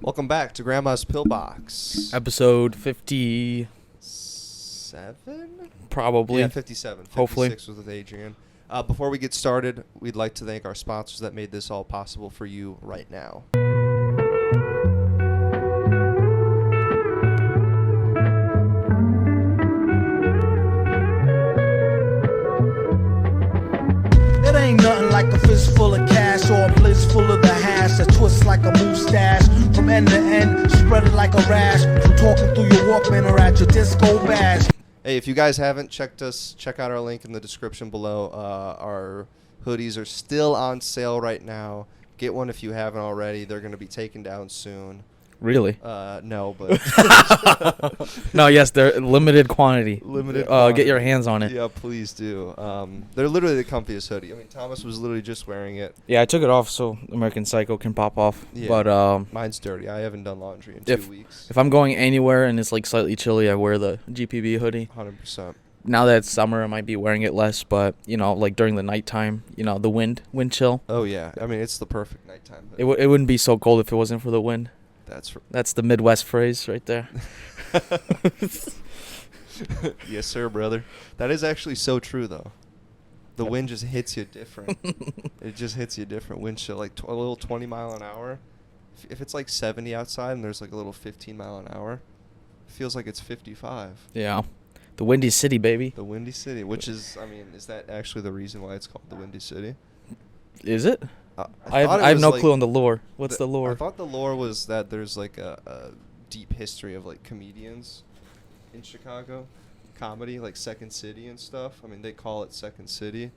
Welcome back to Grandma's Pillbox. Episode 57? Probably. Yeah, 57. 56 Hopefully. was with Adrian. Before we get started, we'd like to thank our sponsors that made this all possible for you right now. It ain't nothing like a fist full of cash or a bliss full of the hash that twists like a mustache from end to end, spread it like a rash from talking through your Walkman or at your disco bash. Hey, if you guys haven't checked us, check out our link in the description below. Our hoodies are still on sale right now. Get one if you haven't already. They're going to be taken down soon. Really? No, but No, yes, they're limited quantity. Limited Get your hands on it. Yeah, please do. They're literally the comfiest hoodie. I mean, Thomas was literally just wearing it. Yeah, I took it off so American Psycho can pop off. Yeah, But mine's dirty. I haven't done laundry in 2 weeks. if I'm going anywhere and it's like slightly chilly, I wear the GPB hoodie. 100%. Now that it's summer, I might be wearing it less, but like during the nighttime, the wind chill. Oh yeah, I mean it's the perfect nighttime hoodie. It wouldn't be so cold if it wasn't for the wind. That's the Midwest phrase right there. Yes, sir, brother. That is actually so true, though. The wind just hits you different. It just hits you different. Wind chill, like a little 20 mile an hour. If it's like 70 outside and there's like a little 15 mile an hour, it feels like it's 55. Yeah. The Windy City, baby. The Windy City, which is, I mean, is that actually the reason why it's called the Windy City? Is it? I have no clue on the lore. What's the lore? I thought the lore was that there's like a deep history of like comedians in Chicago, comedy, like Second City and stuff. I mean, they call it Second City.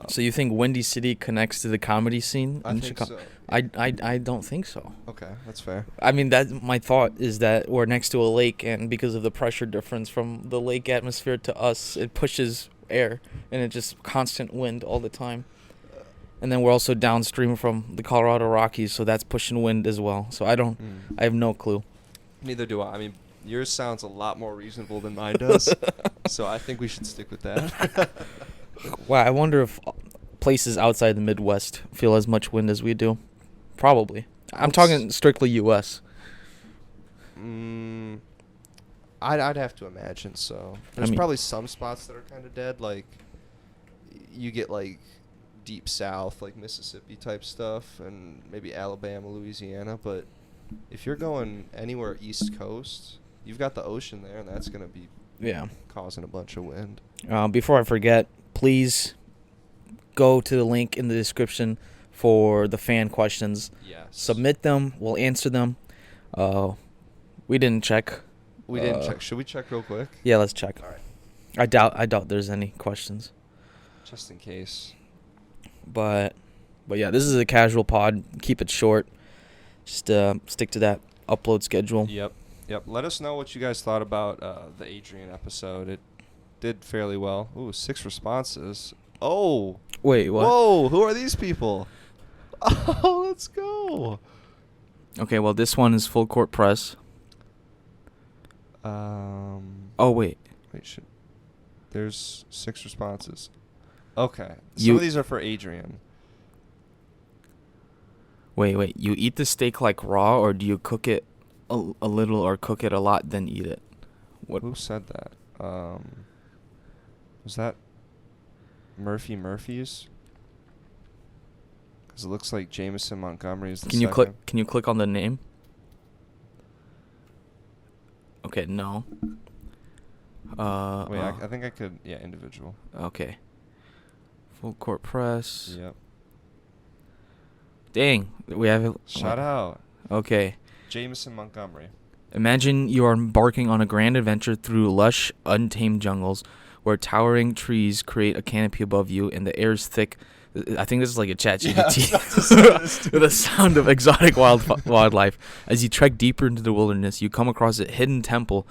So you think Windy City connects to the comedy scene I in think Chicago? so. I don't think so. Okay, that's fair. I mean, that my thought is that we're next to a lake, and because of the pressure difference from the lake atmosphere to us, it pushes air, and it's just constant wind all the time. And then we're also downstream from the Colorado Rockies, so that's pushing wind as well. So I have no clue. Neither do I. I mean, yours sounds a lot more reasonable than mine does, so I think we should stick with that. Wow, I wonder if places outside the Midwest feel as much wind as we do. Probably. I'm talking strictly U.S. I'd have to imagine so. There's probably some spots that are kind of dead, like you get like deep south, like Mississippi type stuff, and maybe Alabama, Louisiana. But if you're going anywhere East Coast, you've got the ocean there, and that's gonna be causing a bunch of wind. Before I forget, please go to the link in the description for the fan questions. Yes. Submit them. We'll answer them. We didn't check. We didn't check. Should we check real quick? Yeah, let's check. All right. I doubt there's any questions. Just in case. But yeah, this is a casual pod. Keep it short. Just stick to that upload schedule. Yep. Let us know what you guys thought about the Adrian episode. It did fairly well. Ooh, 6 responses. Oh. Wait, what? Whoa, who are these people? Oh, let's go. Okay, well, this one is Full Court Press. Oh, wait. There's 6 responses. Okay. Some of these are for Adrian. Wait. You eat the steak like raw, or do you cook it a little or cook it a lot, then eat it? What? Who said that? Was that Murphy's? Because it looks like Jameson Montgomery is the second. Can you click on the name? Okay, no. Wait, I think I could. Yeah, individual. Okay. Full Court Press. Yep. Dang, we have it. Shout out. Okay. Jameson Montgomery. Imagine you are embarking on a grand adventure through lush, untamed jungles where towering trees create a canopy above you and the air is thick. I think this is like a ChatGPT. With the sound of exotic wildlife. As you trek deeper into the wilderness, you come across a hidden temple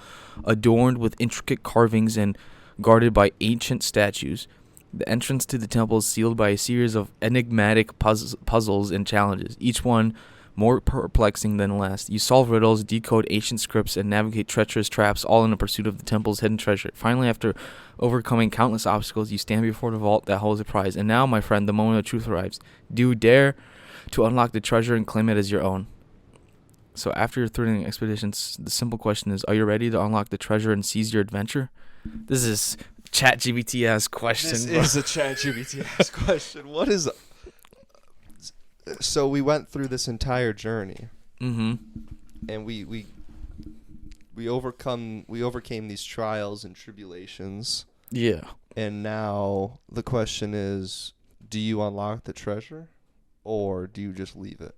adorned with intricate carvings and guarded by ancient statues. The entrance to the temple is sealed by a series of enigmatic puzzles and challenges, each one more perplexing than the last. You solve riddles, decode ancient scripts, and navigate treacherous traps, all in the pursuit of the temple's hidden treasure. Finally, after overcoming countless obstacles, you stand before the vault that holds the prize. And now, my friend, the moment of truth arrives. Do you dare to unlock the treasure and claim it as your own? So after your thrilling expeditions, the simple question is, are you ready to unlock the treasure and seize your adventure? This is ChatGPT-ass question. This is a ChatGPT-ass question. What is... So we went through this entire journey. Mm-hmm. And we overcame these trials and tribulations. Yeah. And now the question is, do you unlock the treasure or do you just leave it?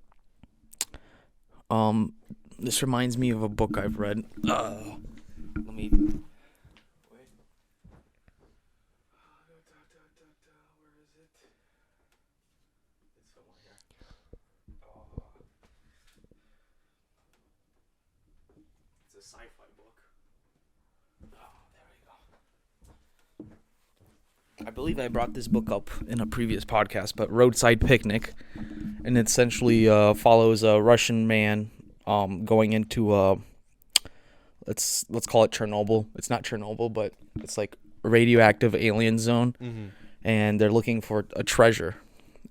This reminds me of a book I've read. Let me... Where is it? It's somewhere here. It's a sci-fi book. There we go. I believe I brought this book up in a previous podcast, but Roadside Picnic, and it essentially follows a Russian man going into let's call it Chernobyl. It's not Chernobyl, but it's like a radioactive alien zone, and they're looking for a treasure,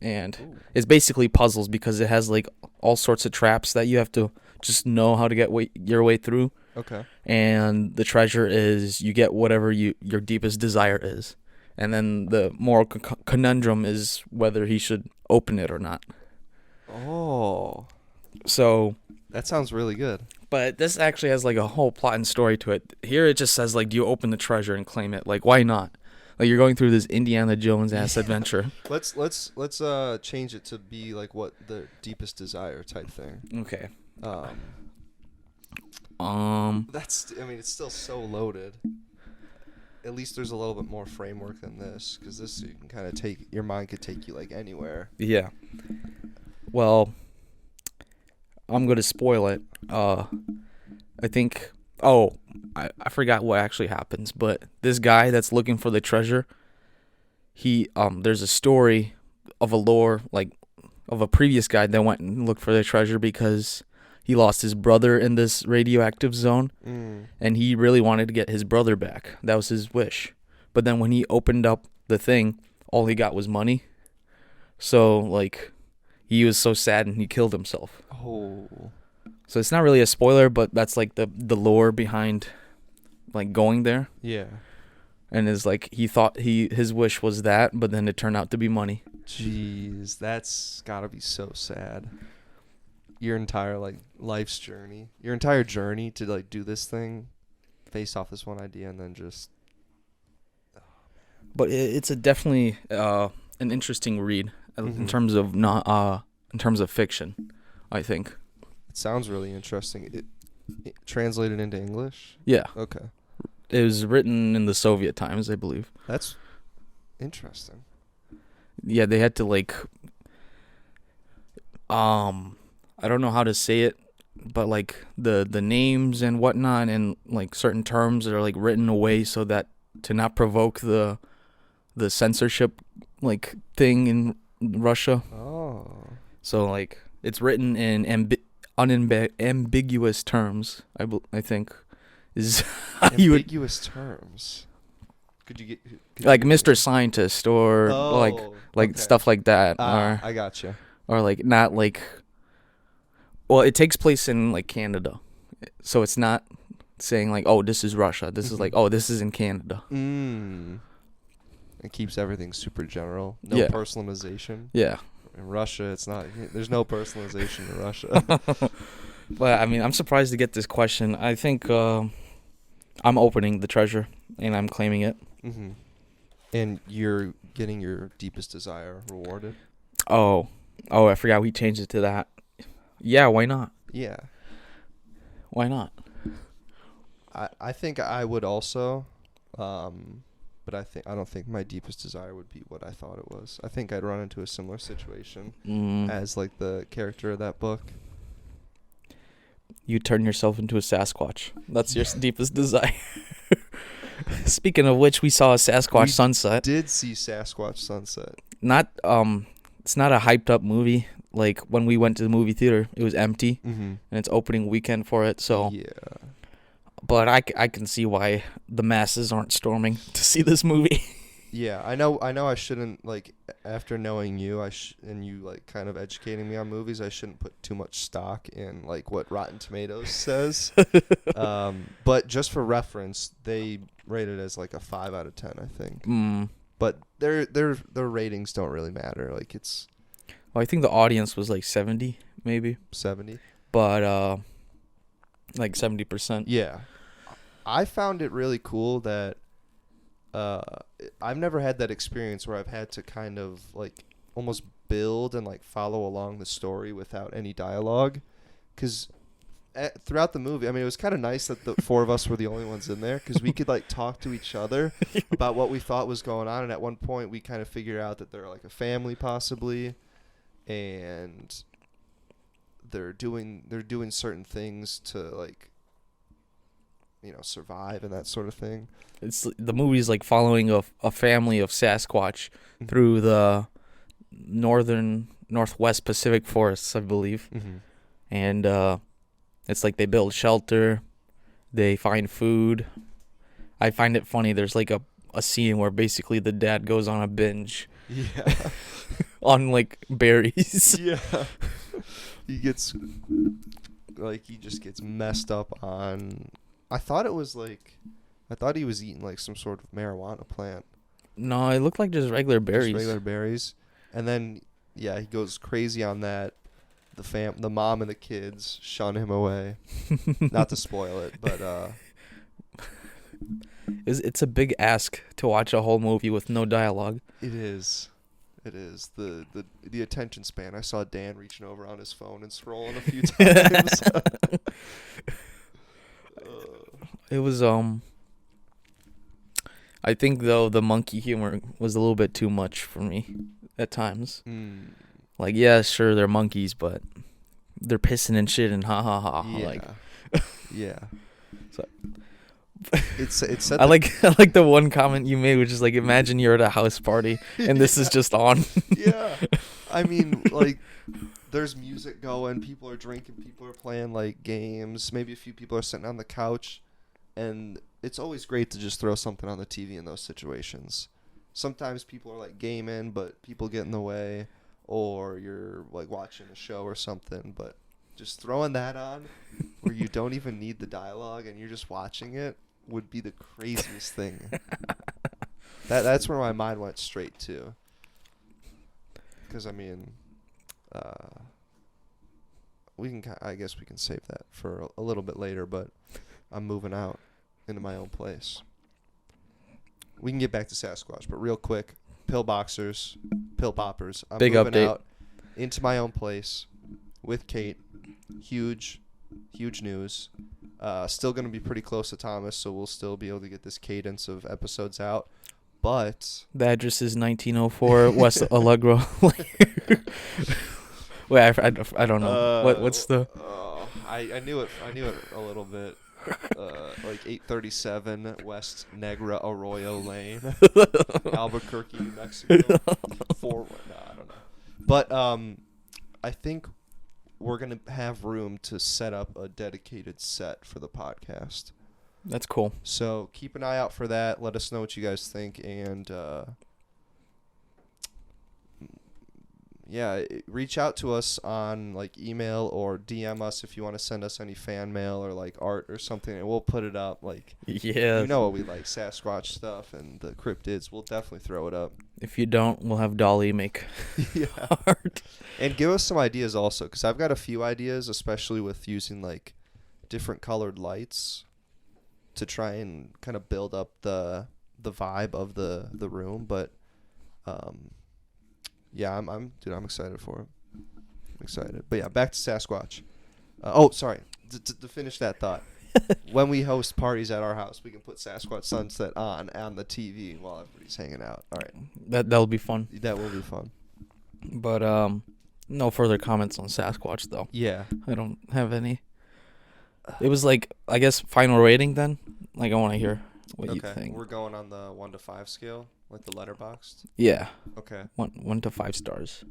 and it's basically puzzles because it has like all sorts of traps that you have to just know how to get your way through. Okay. And the treasure is you get whatever your deepest desire is. And then the moral conundrum is whether he should open it or not. Oh. So... That sounds really good. But this actually has like a whole plot and story to it. Here it just says like, do you open the treasure and claim it? Like, why not? Like, you're going through this Indiana Jones ass adventure. Let's change it to be like what the deepest desire type thing. Okay. That's, I mean, it's still so loaded. At least there's a little bit more framework than this, because this you can kind of your mind could take you like anywhere. Yeah. Well, I'm going to spoil it. I think, I forgot what actually happens, but this guy that's looking for the treasure, there's a story of a lore, like, of a previous guy that went and looked for the treasure because he lost his brother in this radioactive zone, and he really wanted to get his brother back. That was his wish. But then when he opened up the thing, all he got was money. So, like, he was so sad and he killed himself. Oh. So it's not really a spoiler, but that's, like, the lore behind, like, going there. Yeah. And it's like, he thought his wish was that, but then it turned out to be money. Jeez, that's gotta be so sad. Your entire like life's journey, your entire journey to like do this thing, based off this one idea, and then just. But it's definitely an interesting read in terms of fiction, I think. It sounds really interesting. It translated into English. Yeah. Okay. It was written in the Soviet times, I believe. That's interesting. Yeah, they had to like. I don't know how to say it, but like the names and whatnot and like certain terms are like written away so that to not provoke the censorship like thing in Russia. Oh. So like it's written in unambiguous terms. I think is how ambiguous terms. Could you like Mr. Scientist or like okay. stuff like that, or I gotcha. Or like not like. Well, it takes place in, like, Canada. So it's not saying, like, oh, this is Russia. This is like, oh, this is in Canada. It keeps everything super general. No personalization. Yeah. In Russia, it's not. There's no personalization in Russia. But, I mean, I'm surprised to get this question. I think I'm opening the treasure, and I'm claiming it. Mm-hmm. And you're getting your deepest desire rewarded? Oh, I forgot we changed it to that. Yeah, why not? Yeah. Why not? I think I would also, but I don't think my deepest desire would be what I thought it was. I think I'd run into a similar situation as like the character of that book. You turn yourself into a Sasquatch. That's your deepest desire. Speaking of which, we saw a Sasquatch Sunset. Did see Sasquatch Sunset. Not it's not a hyped up movie. Like when we went to the movie theater, it was empty, and it's opening weekend for it. So yeah. But I can see why the masses aren't storming to see this movie. Yeah, I know. I shouldn't, like, after knowing you, and you, like, kind of educating me on movies, I shouldn't put too much stock in, like, what Rotten Tomatoes says. But just for reference, they rate it as like a 5 out of 10, I think. But their ratings don't really matter. Like, it's Well, I think the audience was like 70, maybe. 70. But like 70%. Yeah, I found it really cool that I've never had that experience where I've had to kind of like almost build and like follow along the story without any dialogue, because throughout the movie, I mean, it was kind of nice that the four of us were the only ones in there, because we could like talk to each other about what we thought was going on, and at one point we kind of figured out that they're like a family possibly, and they're doing certain things to, like, you know, survive and that sort of thing. It's the movie's like following a family of Sasquatch through the northwest Pacific forests, I believe. And it's like they build shelter, they find food. I find it funny, there's like a scene where basically the dad goes on a binge. Yeah. On like berries. Yeah. He just gets messed up on, I thought he was eating like some sort of marijuana plant. No, it looked like just regular berries. Just regular berries. And then, yeah, he goes crazy on that. The mom and the kids shun him away. Not to spoil it, but it's a big ask to watch a whole movie with no dialogue. It is. The attention span. I saw Dan reaching over on his phone and scrolling a few times. It was I think though the monkey humor was a little bit too much for me at times. Like, yeah, sure, they're monkeys, but they're pissing and shit and ha ha ha. Yeah. Like, yeah. So, it's I like the one comment you made, which is like, imagine you're at a house party and this is just on. Yeah. I mean, like, there's music going, people are drinking, people are playing like games, maybe a few people are sitting on the couch, and it's always great to just throw something on the TV in those situations. Sometimes people are like gaming, but people get in the way, or you're like watching a show or something, but just throwing that on where you don't even need the dialogue and you're just watching it would be the craziest thing. That's where my mind went straight to. Because, I mean, I guess we can save that for a little bit later, but I'm moving out into my own place. We can get back to Sasquatch, but real quick, pill poppers. I'm Big moving update. out into my own place with Kate. Huge news. Still going to be pretty close to Thomas, so we'll still be able to get this cadence of episodes out. But The address is 1904 West Allegro. Wait, I don't know. What's the? I knew it a little bit. Like 837 West Negra Arroyo Lane, Albuquerque, New Mexico. I don't know. But I think we're gonna have room to set up a dedicated set for the podcast. That's cool. So keep an eye out for that. Let us know what you guys think, and yeah, reach out to us on like email or DM us if you want to send us any fan mail or like art or something, and we'll put it up. Like, yeah, you know what we like, Sasquatch stuff and the cryptids. We'll definitely throw it up. If you don't, we'll have Dolly make art. And give us some ideas also, because I've got a few ideas, especially with using like different colored lights to try and kind of build up the vibe of the room. But yeah, I'm excited for it. I'm excited. But yeah, back to Sasquatch. Sorry. To finish that thought. When we host parties at our house, we can put Sasquatch Sunset on the TV while everybody's hanging out. All right. That'll be fun. That will be fun. But no further comments on Sasquatch though. Yeah. I don't have any. It was like, I guess, final rating then. Like, I want to hear what you think. We're going on the 1 to 5 scale, like the Letterboxd. Yeah. Okay. 1 to 5 stars.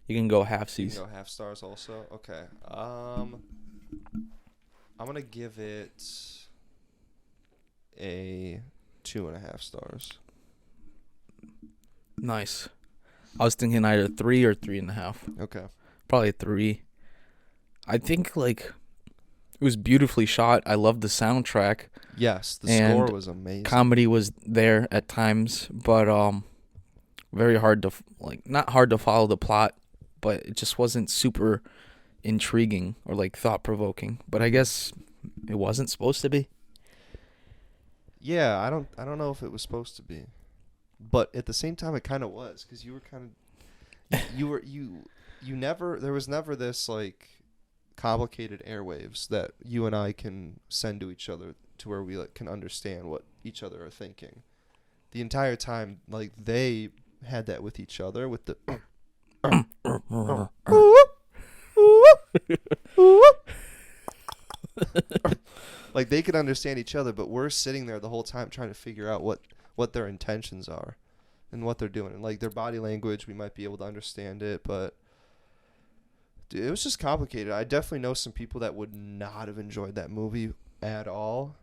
You can go halfsies. You can go half stars also. Okay. I'm gonna give it a 2.5 stars. Nice. I was thinking either 3 or 3.5. Okay. Probably 3. I think like it was beautifully shot. I loved the soundtrack. Yes, the And score was amazing. Comedy was there at times, but very hard to not hard to follow the plot, but it just wasn't super intriguing or like thought provoking. But I guess it wasn't supposed to be. Yeah, I don't know if it was supposed to be, but at the same time, it kind of was, because you were kind of you never, there was never this like complicated airwaves that you and I can send to each other to where we like can understand what each other are thinking. The entire time, like they had that with each other with the like they could understand each other, but we're sitting there the whole time trying to figure out what their intentions are and what they're doing. And like their body language, we might be able to understand it, but dude, it was just complicated. I definitely know some people that would not have enjoyed that movie at all.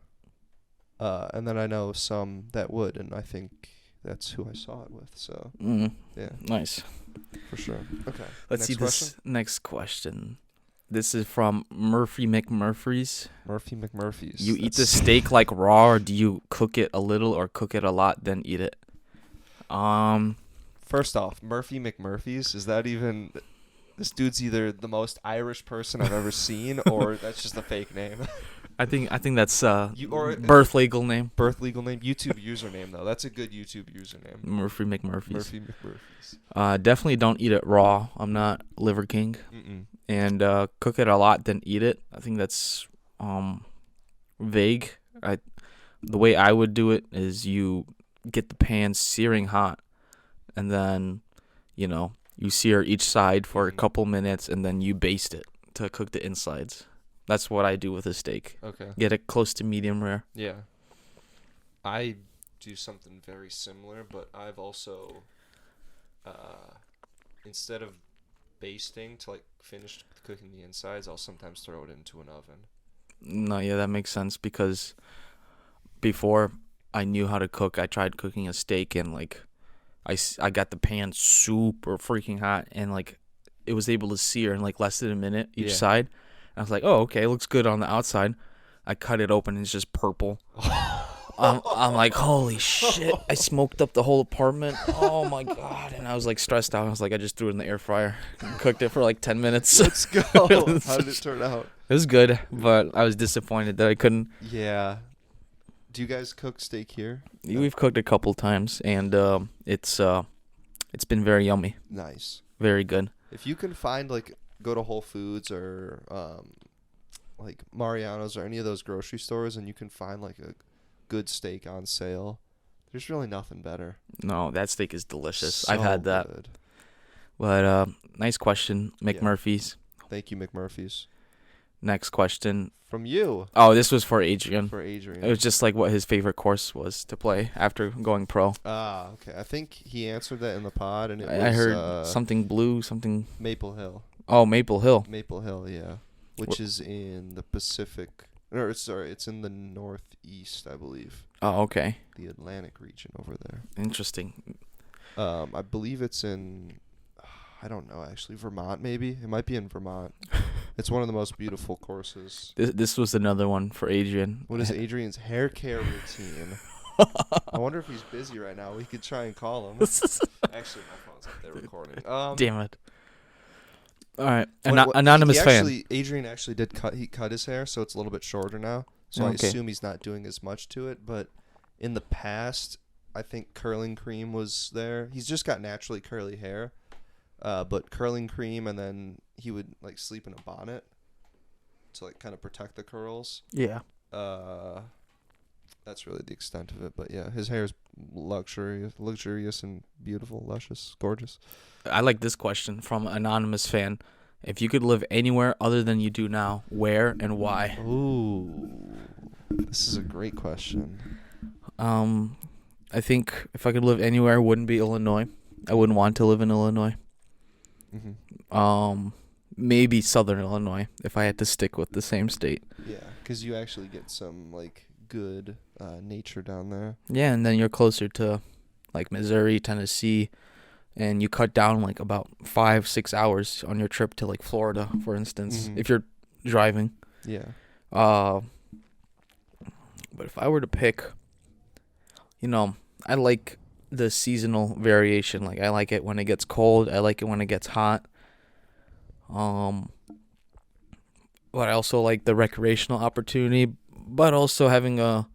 And then I know some that would, and I think that's who I saw it with. So, yeah. Nice. For sure. Okay. Let's see this next question. This is from Murphy McMurphy's. Murphy McMurphy's. You eat the steak like raw, or do you cook it a little or cook it a lot, then eat it? First off, Murphy McMurphy's, is that even... This dude's either the most Irish person I've ever seen, or that's just a fake name. I think that's or birth legal name. Birth legal name. YouTube username, though. That's a good YouTube username. Murphy McMurphy's. Murphy McMurphy's. Definitely don't eat it raw. I'm not Liver King. Mm-mm. And cook it a lot, then eat it. I think that's vague. The way I would do it is you get the pan searing hot, and then, you sear each side for a couple minutes, and then you baste it to cook the insides. That's what I do with a steak. Okay. Get it close to medium rare. Yeah. I do something very similar, but I've also, instead of basting to like finish cooking the insides, I'll sometimes throw it into an oven. No, yeah, that makes sense, because before I knew how to cook, I tried cooking a steak, and like I got the pan super freaking hot, and like it was able to sear in like less than a minute each side. And I was like, oh, okay, it looks good on the outside. I cut it open and it's just purple. I'm like, holy shit, I smoked up the whole apartment. Oh my god. And I was like stressed out. I was like, I just threw it in the air fryer and cooked it for like 10 minutes. Let's go. How did it turn out? It was good, but I was disappointed that I couldn't. Yeah. Do you guys cook steak here? We've cooked a couple times, and it's been very yummy. Nice. Very good. If you can find, like, go to Whole Foods or like Mariano's or any of those grocery stores, and you can find like a good steak on sale, there's really nothing better. No, that steak is delicious. So I've had that. Good. But nice question, McMurphy's. Thank you, McMurphy's. Next question. From you. Oh, this was for Adrian. For Adrian. It was just like what his favorite course was to play after going pro. Ah, okay. I think he answered that in the pod, and I heard something blue, something... Maple Hill. Oh, Maple Hill. Maple Hill, yeah. Which is in the Pacific... Or, sorry, it's in the northeast, I believe. Oh, okay. The Atlantic region over there. Interesting. I believe it's in... I don't know, actually. Vermont, maybe? It might be in Vermont. It's one of the most beautiful courses. This was another one for Adrian. What is Adrian's hair care routine? I wonder if he's busy right now. We could try and call him. Actually, my phone's up there recording. Damn it. All right. Anonymous fan. Adrian actually did cut his hair, so it's a little bit shorter now. So I assume he's not doing as much to it. But in the past, I think curling cream was there. He's just got naturally curly hair. But curling cream, and then he would like sleep in a bonnet to like kind of protect the curls. Yeah. That's really the extent of it. But yeah, his hair is luxurious and beautiful, luscious, gorgeous. I like this question from anonymous fan. If you could live anywhere other than you do now, where and why? Ooh, this is a great question. I think if I could live anywhere, it wouldn't be Illinois. I wouldn't want to live in Illinois. Mm-hmm. Maybe Southern Illinois if I had to stick with the same state. Yeah, because you actually get some like good nature down there. Yeah, and then you're closer to like Missouri, Tennessee, and you cut down like about 5-6 hours on your trip to like Florida, for instance, if you're driving. Yeah. But if I were to pick, I like the seasonal variation. Like, I like it when it gets cold. I like it when it gets hot. But I also like the recreational opportunity, but also having a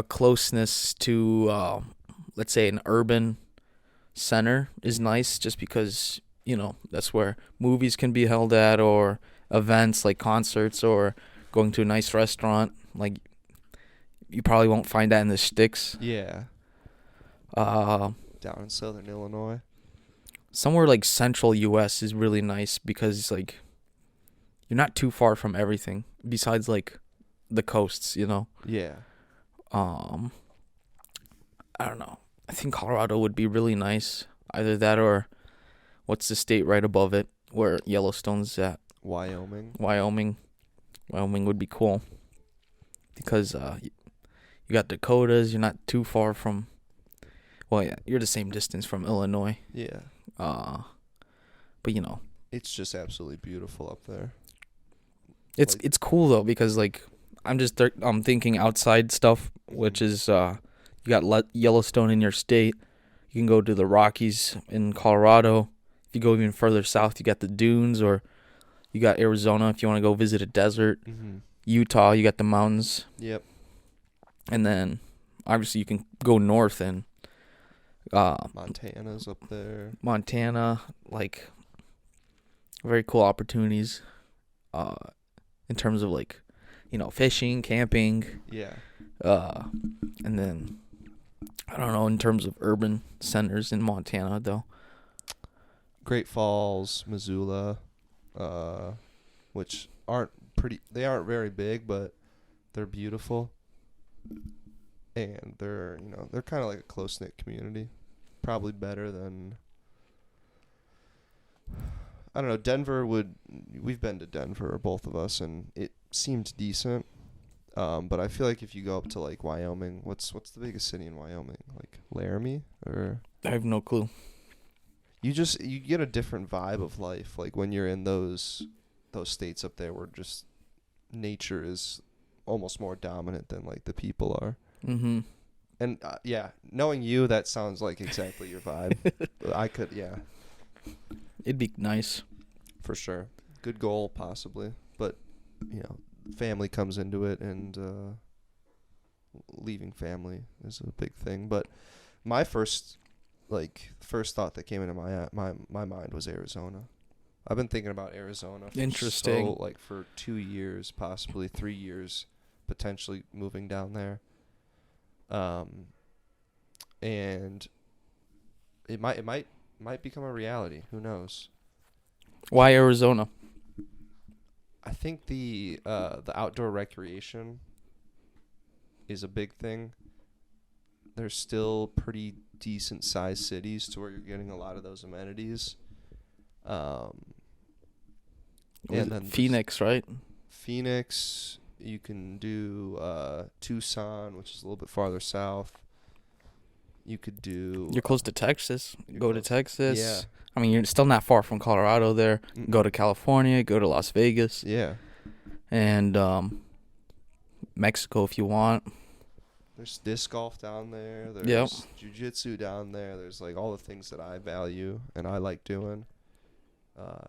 closeness to, let's say, an urban center is nice, just because, that's where movies can be held at, or events like concerts, or going to a nice restaurant. Like, you probably won't find that in the sticks. Yeah. Down in southern Illinois. Somewhere like central U.S. is really nice, because like you're not too far from everything besides like the coasts, Yeah. I don't know. I think Colorado would be really nice. Either that, or what's the state right above it where Yellowstone's at? Wyoming. Wyoming would be cool, because you got Dakotas. You're not too far from. Well, yeah, you're the same distance from Illinois. Yeah. But it's just absolutely beautiful up there. It's cool though, because like I'm thinking outside stuff, which is you got Yellowstone in your state. You can go to the Rockies in Colorado. If you go even further south, you got the dunes, or you got Arizona if you want to go visit a desert. Utah, you got the mountains. Yep. And then obviously you can go north, and Montana's up there. Montana, like, very cool opportunities in terms of like, fishing, camping. Yeah. And then I don't know, in terms of urban centers in Montana though. Great Falls, Missoula, which they aren't very big, but they're beautiful. And they're kind of like a close-knit community. Probably better than, I don't know, Denver we've been to Denver, both of us, and it seemed decent. But I feel like if you go up to like Wyoming, what's the biggest city in Wyoming? Like Laramie, or? I have no clue. You get a different vibe of life, like when you're in those states up there where just nature is almost more dominant than like the people are. Mm-hmm. And knowing you, that sounds like exactly your vibe. It'd be nice. For sure. Good goal, possibly. But, family comes into it, and leaving family is a big thing. But my first thought that came into my mind was Arizona. I've been thinking about Arizona Interesting. for 2 years, possibly 3 years, potentially moving down there. And it might become a reality. Who knows? Why Arizona? I think the outdoor recreation is a big thing. There's still pretty decent sized cities to where you're getting a lot of those amenities. And then Phoenix, right? Phoenix. You can do Tucson, which is a little bit farther south. You could do... You're close to Texas. Go to Texas. Yeah. I mean, you're still not far from Colorado there. Go to California. Go to Las Vegas. Yeah. And Mexico if you want. There's disc golf down there. There's jiu-jitsu down there. There's like all the things that I value and I like doing.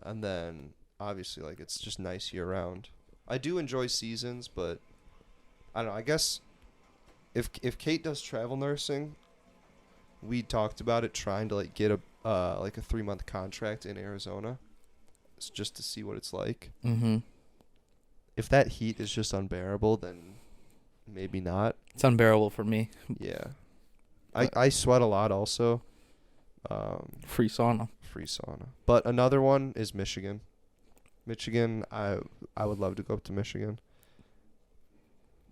And then, obviously, like, it's just nice year-round. I do enjoy seasons, but I don't know. I guess if Kate does travel nursing, we talked about it, trying to like get a 3-month contract in Arizona, just to see what it's like. Mm-hmm. If that heat is just unbearable, then maybe not. It's unbearable for me. Yeah, I sweat a lot also. Free sauna. But another one is Michigan. I would love to go up to Michigan.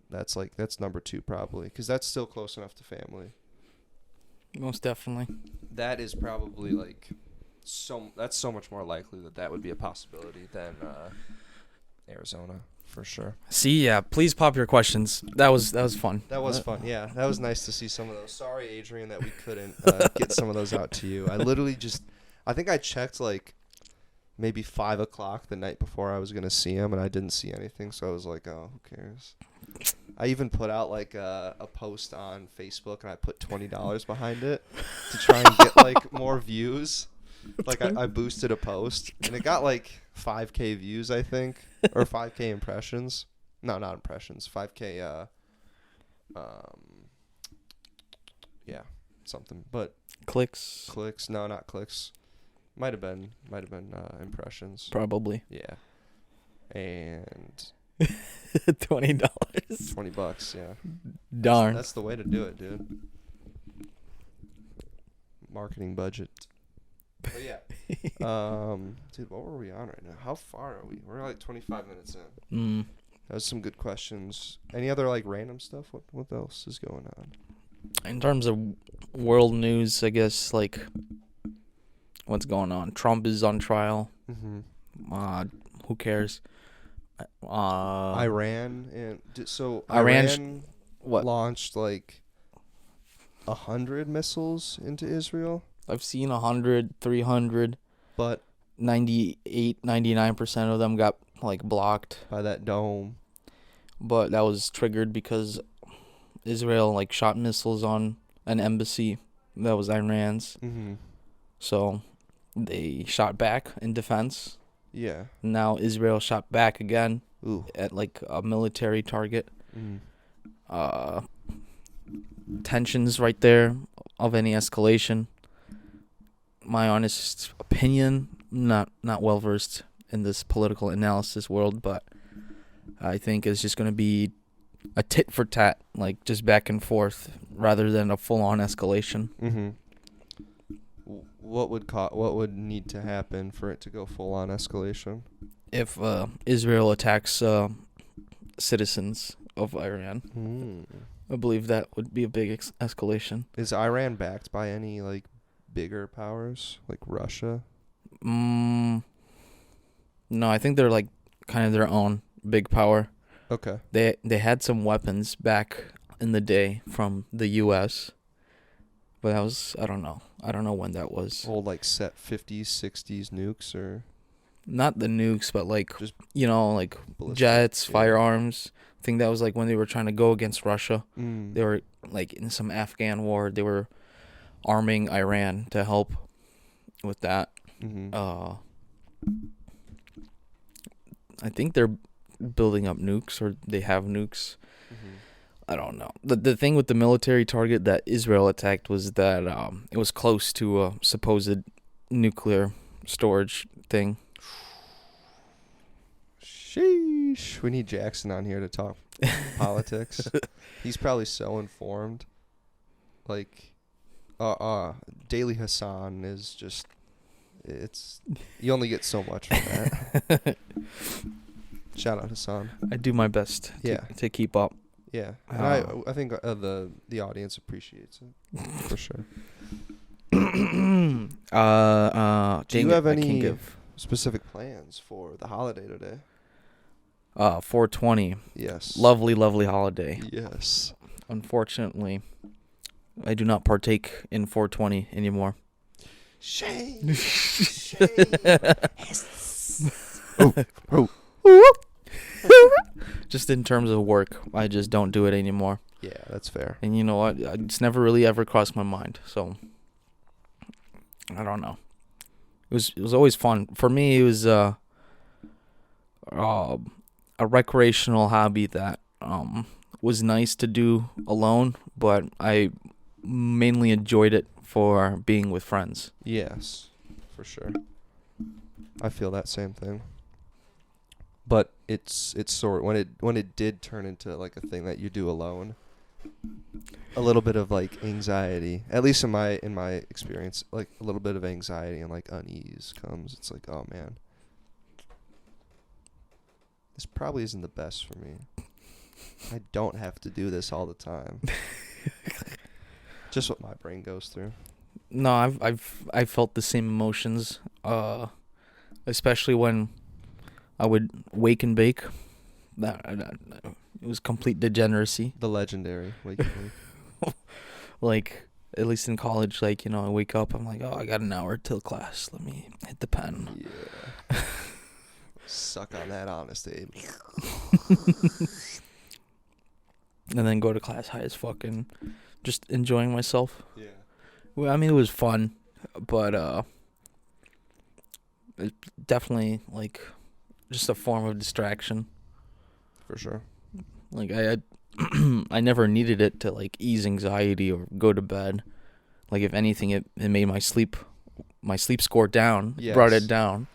That's number 2 probably, because that's still close enough to family. Most definitely. That is probably that's so much more likely that would be a possibility than Arizona, for sure. See, yeah, please pop your questions. That was fun. That was fun. Yeah, that was nice to see some of those. Sorry, Adrian, that we couldn't get some of those out to you. I literally I think I checked like maybe 5 o'clock the night before I was gonna see him, and I didn't see anything. So I was like, oh, who cares? I even put out like a post on Facebook, and I put $20 behind it to try and get like more views. Like I boosted a post, and it got like 5K views, I think, or 5K impressions. No, not impressions. 5K. Yeah, something. But Clicks. No, not clicks. Might have been impressions. Probably. Yeah. And $20. $20. Yeah. Darn. That's the way to do it, dude. Marketing budget. But yeah. Dude, what were we on right now? How far are we? We're like 25 minutes in. That was some good questions. Any other like random stuff? What else is going on? In terms of world news, I guess, like, what's going on? Trump is on trial. Mm-hmm. Who cares? Iran and Iran what? Launched like 100 missiles into Israel. I've seen 100, 300, but 98, 99% of them got like blocked by that dome. But that was triggered because Israel like shot missiles on an embassy that was Iran's. Mm-hmm. So they shot back in defense. Yeah. Now Israel shot back again. Ooh. At like a military target. Mm. Tensions right there of any escalation. My honest opinion, not well versed in this political analysis world, but I think it's just going to be a tit for tat, like just back and forth, rather than a full on escalation. Mm-hmm. What would need to happen for it to go full on escalation? If Israel attacks citizens of Iran, I believe that would be a big escalation. Is Iran backed by any like bigger powers like Russia? No, I think they're like kind of their own big power. Okay. They had some weapons back in the day from the U.S., but that was I don't know when that was. Old like set 50s, 60s nukes or not the nukes, but like just like ballistic, jets, firearms. I think that was like when they were trying to go against Russia. They were like in some Afghan war. They were arming Iran to help with that. Mm-hmm. I think they're building up nukes, or they have nukes. Mm-hmm. I don't know. The thing with the military target that Israel attacked was that it was close to a supposed nuclear storage thing. Sheesh. We need Jackson on here to talk politics. He's probably so informed. Like, Daily Hassan is just, you only get so much from that. Shout out Hassan. I do my best to keep up. Yeah, and I think the audience appreciates it for sure. Do you have any specific plans for the holiday today? 420. Yes. Lovely, lovely holiday. Yes. Unfortunately, I do not partake in 420 anymore. Shame. Shame. Oh. Just in terms of work, I just don't do it anymore. Yeah, that's fair. And you know what? It's never really ever crossed my mind. So I don't know. It was always fun for me. It was a recreational hobby that was nice to do alone, but I mainly enjoyed it for being with friends. Yes, for sure. I feel that same thing. But it's sort when it did turn into like a thing that you do alone, a little bit of like anxiety, at least in my experience, like a little bit of anxiety and like unease comes. It's like, oh man, this probably isn't the best for me. I don't have to do this all the time. Just what my brain goes through. No, I've felt the same emotions, especially when I would wake and bake it was complete degeneracy. The legendary Wakey Wake. Like, at least in college, like, I wake up, I'm like, oh, I got an hour till class. Let me hit the pen. Yeah. Suck on that, honest Abe. And then go to class high as fuck and just enjoying myself. Yeah. Well, I mean, it was fun, but it definitely, like, just a form of distraction. For sure. Like, I never needed it to, like, ease anxiety or go to bed. Like, if anything, it made my sleep score down. Yes. Brought it down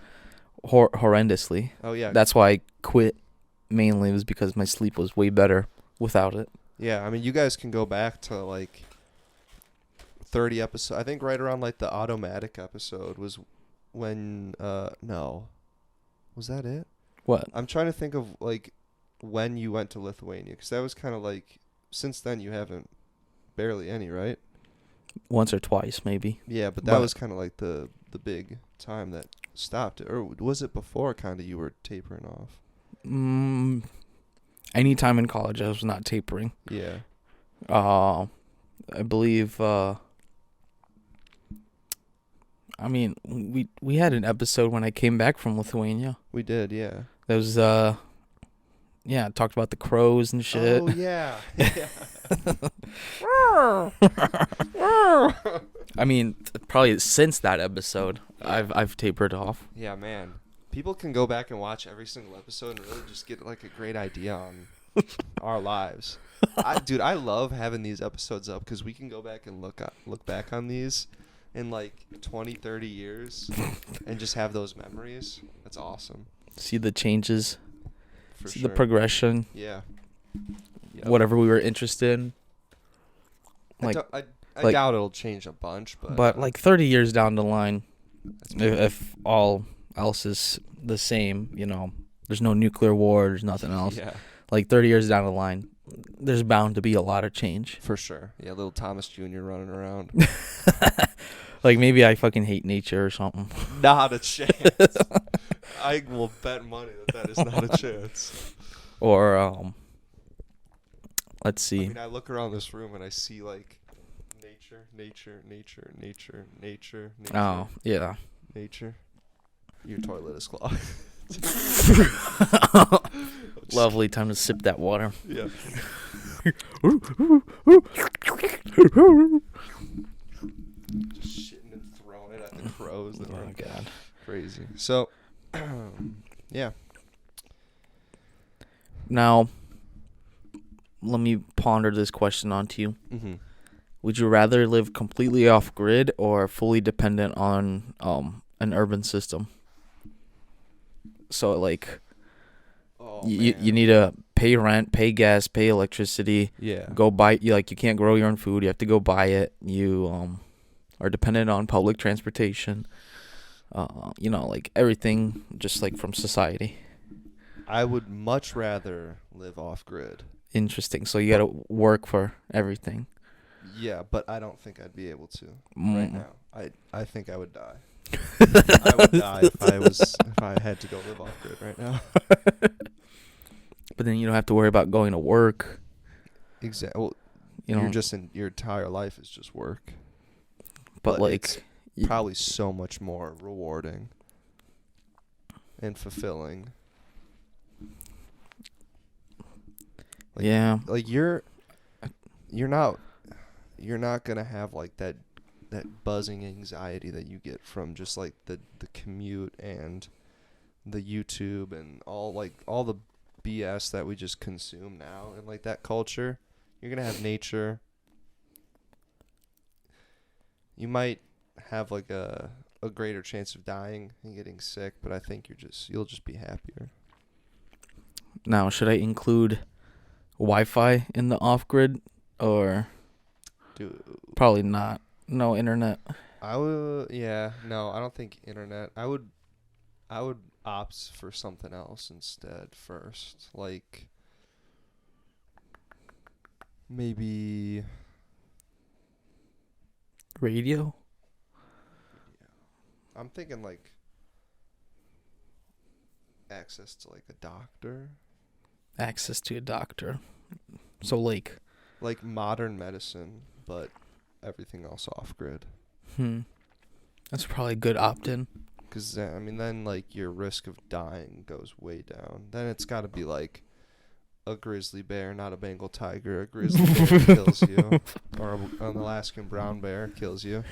horrendously. Oh, yeah. That's why I quit. Mainly was because my sleep was way better without it. Yeah, I mean, you guys can go back to, like, 30 episodes. I think right around, like, the Automatic episode was when, no. Was that it? What? I'm trying to think of, like, when you went to Lithuania, because that was kind of like, since then you haven't barely any, right? Once or twice, maybe. Yeah, but that was kind of like the big time that stopped it. Or was it before kind of you were tapering off? Any time in college, I was not tapering. Yeah. I believe, I mean, we had an episode when I came back from Lithuania. We did, yeah. That was, yeah, talked about the crows and shit. Oh, yeah. I mean, probably since that episode, I've tapered off. Yeah, man. People can go back and watch every single episode and really just get, like, a great idea on our lives. I love having these episodes up because we can go back and look back on these in, like, 20, 30 years and just have those memories. That's awesome. See the changes. For See sure. the progression. Yeah. Yep. Whatever we were interested in. Like, I doubt it'll change a bunch, but like 30 years down the line, if all else is the same, there's no nuclear war, there's nothing else. Yeah. Like 30 years down the line, there's bound to be a lot of change. For sure. Yeah, little Thomas Jr. running around. Like maybe I fucking hate nature or something. Not a chance. I will bet money that is not a chance. Or let's see. I mean, I look around this room and I see, like, nature. Oh, yeah. Nature. Your toilet is clogged. Lovely time to sip that water. Yeah. Just shitting and throwing it at the crows. Oh, my God. Crazy. So, yeah. Now, let me ponder this question onto you. Mm-hmm. Would you rather live completely off grid or fully dependent on an urban system? So, like, you need to pay rent, pay gas, pay electricity. Yeah. Go buy. You can't grow your own food. You have to go buy it. You are dependent on public transportation. Like everything, just like from society. I would much rather live off grid. Interesting. So you got to work for everything. Yeah, but I don't think I'd be able to right now. I think I would die. I would die if I had to go live off grid right now. But then you don't have to worry about going to work. Exactly. Well, you're just your entire life is just work. But like, it's probably so much more rewarding and fulfilling. Like, yeah. Like you're not gonna have like that buzzing anxiety that you get from just like the commute and the YouTube and all the BS that we just consume now, and like that culture. You're gonna have nature. You might have like a greater chance of dying and getting sick, but I think you'll just be happier. Now, should I include Wi-Fi in the off-grid or? Dude, probably not. No internet. I would. Yeah. No, I don't think internet. I would opt for something else instead first. Like maybe radio. I'm thinking like access to like a doctor. Access to a doctor. So like modern medicine, but everything else off grid. That's probably a good opt-in. Because I mean, then like your risk of dying goes way down. Then it's got to be like a grizzly bear, not a Bengal tiger. A grizzly bear kills you, or an Alaskan brown bear kills you.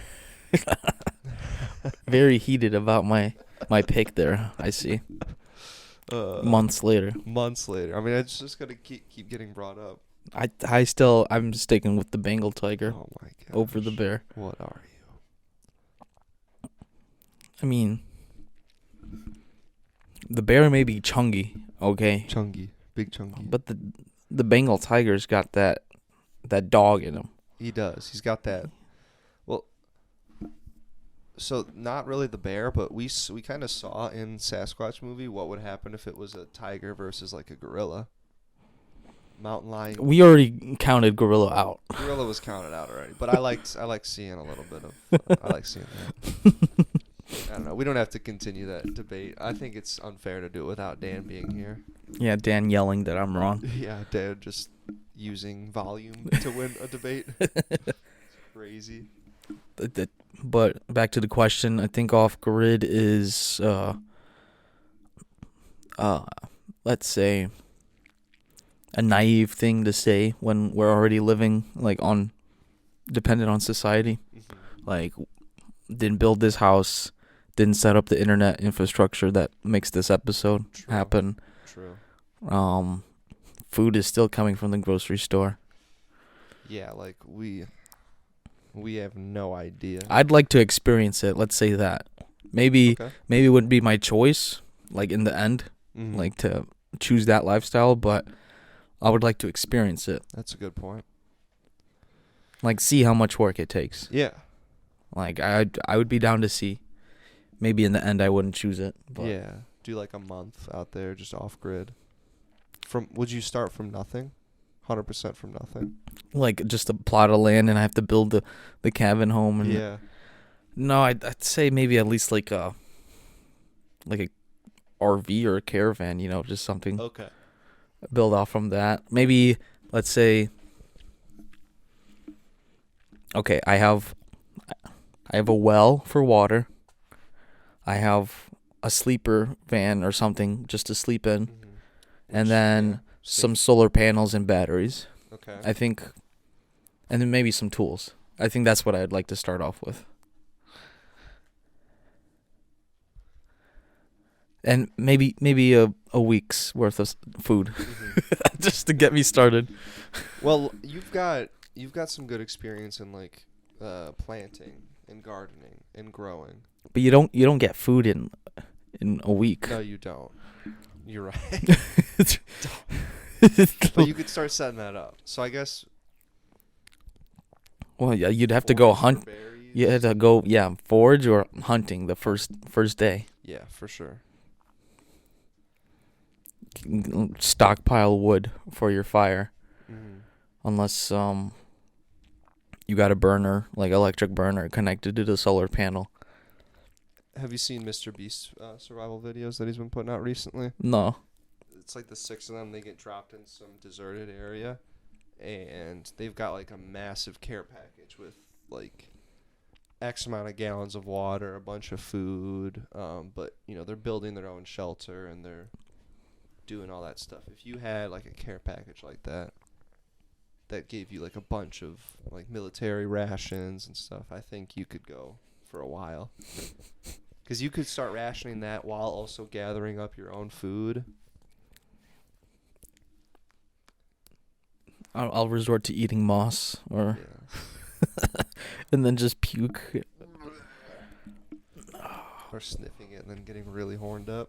Very heated about my pick there. I see. Months later. I mean, it's just gonna keep getting brought up. I'm sticking with the Bengal tiger. Oh my god. Over the bear. What are you? I mean, the bear may be chungy, okay? Big chunky. But the Bengal tiger's got that dog in him. He does. He's got that. Well, so not really the bear, but we kind of saw in Sasquatch movie what would happen if it was a tiger versus like a gorilla. Mountain lion. We already counted gorilla out. Gorilla was counted out already, but I like seeing a little bit of. I like seeing that. I don't know. We don't have to continue that debate. I think it's unfair to do it without Dan being here. Yeah, Dan yelling that I'm wrong. Yeah, Dan just using volume to win a debate. It's crazy. But back to the question, I think off grid is let's say a naive thing to say when we're already living like dependent on society. Mm-hmm. Like didn't build this house, didn't set up the internet infrastructure that makes this episode happen. True. Food is still coming from the grocery store. Yeah, like we have no idea. I'd like to experience it. Let's say that. Maybe it wouldn't be my choice, like in the end, like to choose that lifestyle, but I would like to experience it. That's a good point. Like see how much work it takes. Yeah. Like I would be down to see. Maybe in the end I wouldn't choose it. But yeah. Do like a month out there just off grid. Would you start from nothing? 100% from nothing. Like just a plot of land and I have to build the cabin home and yeah. No, I'd say maybe at least like a RV or a caravan, just something. Okay. Build off from that. Maybe let's say okay, I have a well for water. I have a sleeper van or something just to sleep in. Mm-hmm. And then some solar panels and batteries. Okay. I think, and then maybe some tools. I think that's what I'd like to start off with. And maybe a week's worth of food, just to get me started. Well, you've got some good experience in like planting and gardening and growing. But you don't get food in a week. No, you don't. You're right. But you could start setting that up. So I guess. Well, yeah, you'd have to go hunt. You had to go, forage or hunting the first day. Yeah, for sure. Stockpile wood for your fire, unless you got a burner, like electric burner, connected to the solar panel. Have you seen Mr. Beast's survival videos that he's been putting out recently? No. It's like the 6 of them. They get dropped in some deserted area, and they've got like a massive care package with like X amount of gallons of water, a bunch of food. But they're building their own shelter and they're doing all that stuff. If you had like a care package like that gave you like a bunch of like military rations and stuff, I think you could go for a while. Because you could start rationing that while also gathering up your own food. I'll resort to eating moss or and then just puke. Or sniffing it and then getting really horned up.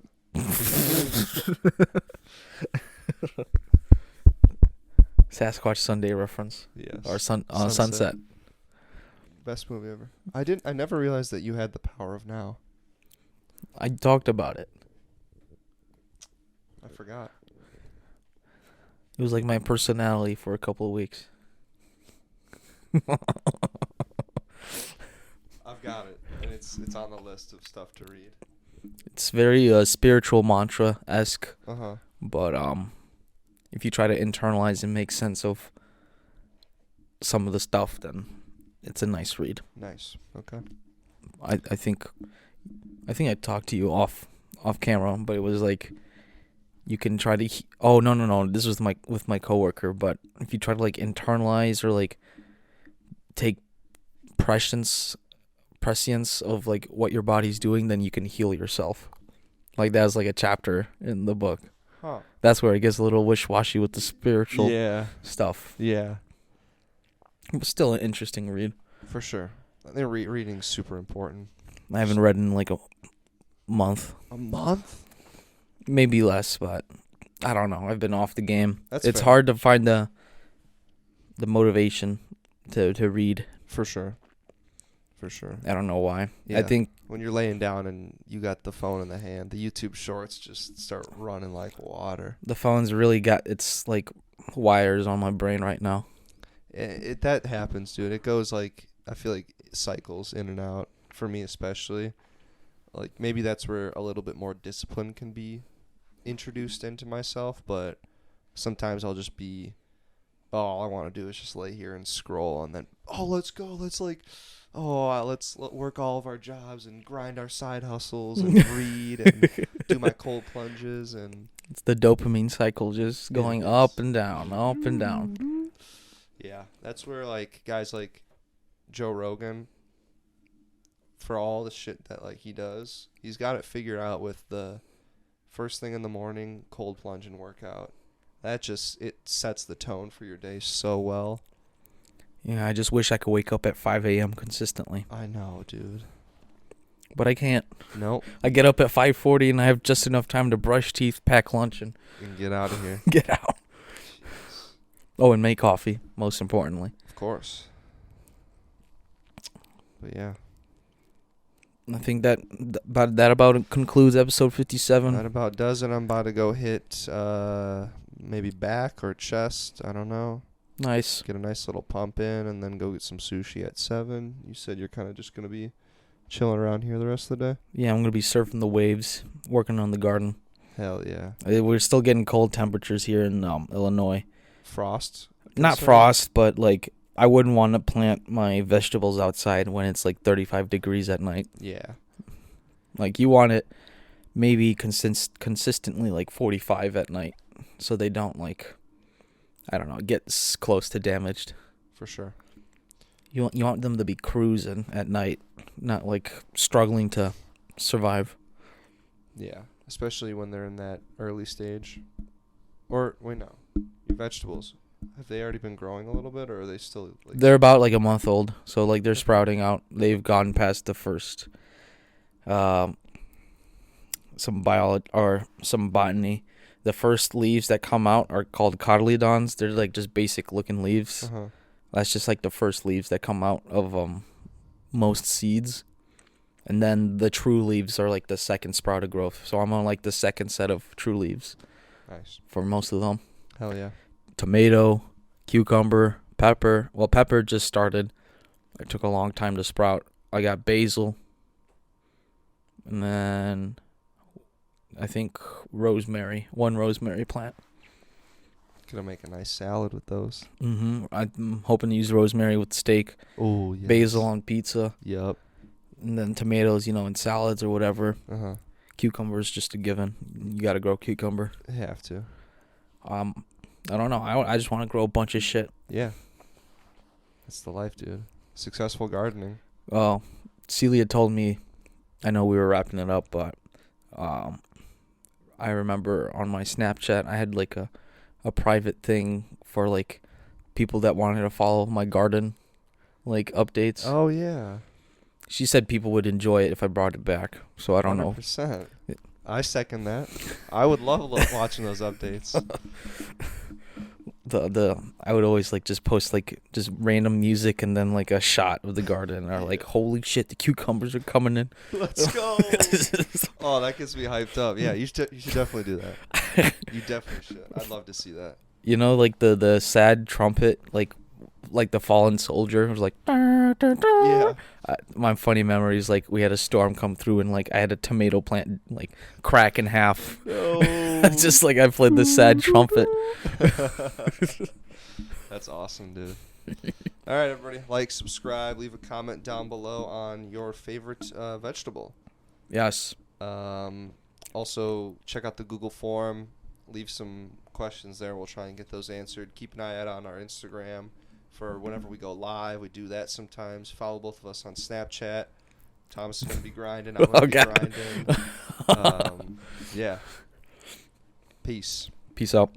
Sasquatch Sunday reference. Yes. Or Sunset. Best movie ever. I never realized that you had the power of now. I talked about it. I forgot. It was like my personality for a couple of weeks. I've got it, and it's on the list of stuff to read. It's very spiritual mantra-esque. Uh-huh. But if you try to internalize and make sense of some of the stuff, then it's a nice read. Nice. Okay. I think I talked to you off camera, but it was like you can try to no, this was with my coworker, but if you try to like internalize or like take prescience of like what your body's doing, then you can heal yourself. Like that's like a chapter in the book. Huh. That's where it gets a little wish-washy with the spiritual stuff. Yeah. But still an interesting read. For sure. I think reading's super important. I haven't read in like a month. A month? Maybe less, but I don't know. I've been off the game. It's fair. hard to find the motivation to read. For sure. I don't know why. Yeah. I think when you're laying down and you got the phone in the hand, the YouTube shorts just start running like water. the phone's really got its like wires on my brain right now. That happens, dude. It goes like, I feel like cycles in and out, for me especially. Like maybe that's where a little bit more discipline can be introduced into myself, but sometimes I'll just be, all I want to do is just lay here and scroll, and then let's go, let's work all of our jobs and grind our side hustles and read and do my cold plunges, and it's the dopamine cycle just going up and down, up and down. Yeah, that's where like guys like Joe Rogan, for all the shit that like he does, he's got it figured out with the first thing in the morning cold plunge and workout. That just, it sets the tone for your day so well. Yeah, I just wish I could wake up at 5 a.m. consistently. I know, dude. But I can't. Nope. I get up at 5:40 and I have just enough time to brush teeth, pack lunch, and get out of here. Get out. Oh, and make coffee, most importantly. Of course. But yeah. I think that about concludes episode 57. That about does it. I'm about to go hit maybe back or chest. I don't know. Nice. Get a nice little pump in and then go get some sushi at 7. You said you're kind of just going to be chilling around here the rest of the day? Yeah, I'm going to be surfing the waves, working on the garden. Hell yeah. We're still getting cold temperatures here in Illinois. Frost? Not frost, but like I wouldn't want to plant my vegetables outside when it's like 35 degrees at night. Yeah. Like you want it maybe consistently like 45 at night so they don't like, I don't know, get close to damaged. For sure. You want them to be cruising at night, not like struggling to survive. Yeah, especially when they're in that early stage. Or, wait, no. Your vegetables, have they already been growing a little bit, or are they still... like? They're about like a month old, so like they're sprouting out. They've gone past the first some botany. The first leaves that come out are called cotyledons. They're like just basic looking leaves. Uh-huh. That's just like the first leaves that come out of most seeds. And then the true leaves are like the second sprouted growth. So I'm on like the second set of true leaves. Nice. For most of them. Hell yeah. Tomato, cucumber, pepper. Well, pepper just started. It took a long time to sprout. I got basil. And then I think rosemary. One rosemary plant. Gonna make a nice salad with those. Mm-hmm. I'm hoping to use rosemary with steak. Oh, yes. Basil on pizza. Yup. And then tomatoes, in salads or whatever. Uh-huh. Cucumber's just a given. You gotta grow cucumber. You have to. I don't know. I just want to grow a bunch of shit. Yeah. That's the life, dude. Successful gardening. Well, Celia told me, I know we were wrapping it up, but I remember on my Snapchat, I had like a private thing for like people that wanted to follow my garden like updates. Oh, yeah. She said people would enjoy it if I brought it back, so I don't 100%. know. I second that. I would love watching those updates. I would always like just post like just random music and then like a shot of the garden or like holy shit, the cucumbers are coming in. Let's go. Oh, that gets me hyped up. Yeah, you should definitely do that. You definitely should. I'd love to see that. Like the sad trumpet like like the fallen soldier. It was like, Yeah. my funny memory is like we had a storm come through and like I had a tomato plant like crack in half. It's just like I played the sad trumpet. That's awesome, dude. All right, everybody, like, subscribe, leave a comment down below on your favorite vegetable. Yes. Also, check out the Google form. Leave some questions there. We'll try and get those answered. Keep an eye out on our Instagram for whenever we go live. We do that sometimes. Follow both of us on Snapchat. Thomas is going to be grinding. I'm going to be grinding. Yeah. Peace. Peace out.